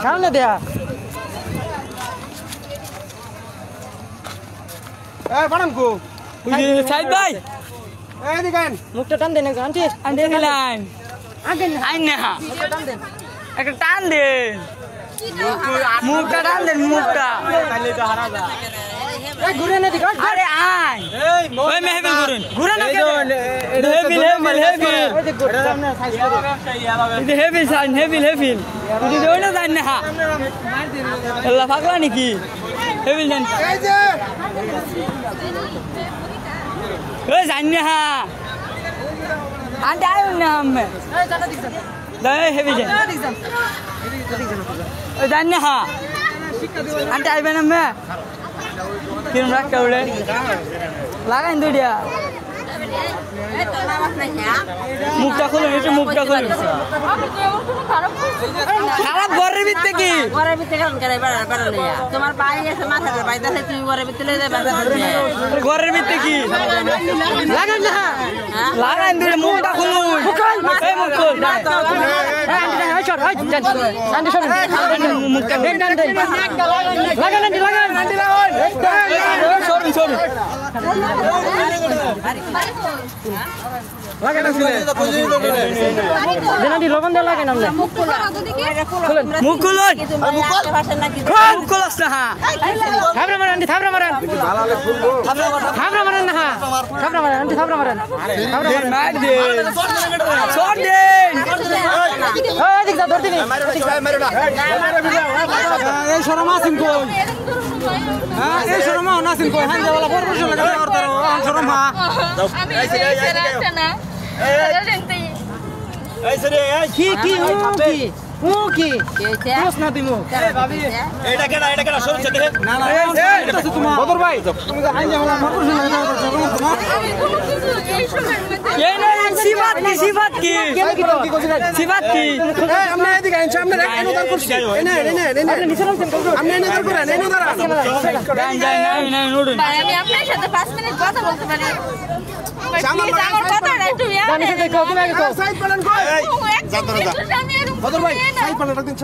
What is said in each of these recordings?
সামনে দেয়া বানামকো সাইদ ভাই দেখেন মুখটা টান দেন আন্টি আন্টি দিলাম আগে আই না মুখটা টান দেন একটা টান দেন মুখটা টান দেন মুখটা তাহলে তো হারা যা এই ঘুরে না দিগা আরে আয় ওই মেহবিল ঘুরে না হেভিল ওই যে সামনে সাইজ করে এই হেভিল তুই ওই না জান না আল্লাহ পাগলা নাকি হেভিল জান এই যে ওই জান না আন্টি আয় না আমি এই চাটা দিছ দে হেভিল জান ওই জান না আন্টি আইবে না মে কিরম রাখা উড়ে লাগাইন দুইটা মুখটা খুলুন একটু মুখটা খুলুন খারাপ ঘরের ভিতরে কি ঘরের ভিতরে কেমন করে তোমার পায়ে গেছে মাথাতে পাইতাছে তুমি ঘরের ভিতরে ঘরের ভিতরে কি লাগান না লাগাইন দুইটা মুখটা খুলুন এই মুখ খুল মুখটা দেন লাগান সরুন লাগান দেনাটি লবণ দিয়ে লাগান আমরা মুখ খুলুন থাবরা মারেন থাবরা মারেন না থাবরা মারেন আন্টি থাবরা মারেন মার দে শট দে এই দিক যা ধরতে নি এই শরমা সিং কই হ্যাঁ এই শরমা না সিং কই হান দেওয়ালা পরপর লাগা করতে শরমা আমি এই রাখতা না এই সরে কি কি প্রশ্ন দিমু এই ভাবি এটা কেডা সরু চে দেখে না এটা তো তোমার বদর ভাই তুমি তো আইন দেওয়ালা পরপর লাগা এই না সিবাত কি আমরা এদিকে আইন সামনে এনে দাঁড় করছি এনে আপনি নিচে নামছেন আপনি এনে দাঁড় করেন এনে দাঁড়ান না নোড়ুন ভাই আমি আপনার সাথে 5 মিনিট কথা বলতে পারি আমার কথাটা একটু জানি সাথে কও তুমি আগে কও সাইড পালন কই বদর ভাই সাইড পালন রাখ দিন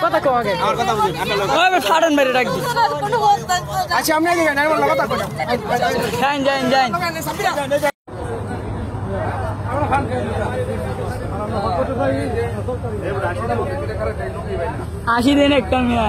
কথা কও আগে আমার কথা বুঝুন আমরা লোক ওই ফাড়ন মেরে রাখ দি আচ্ছা আমরা এদিকে না আমার কথা কই যান আসি দেন একটা মিয়া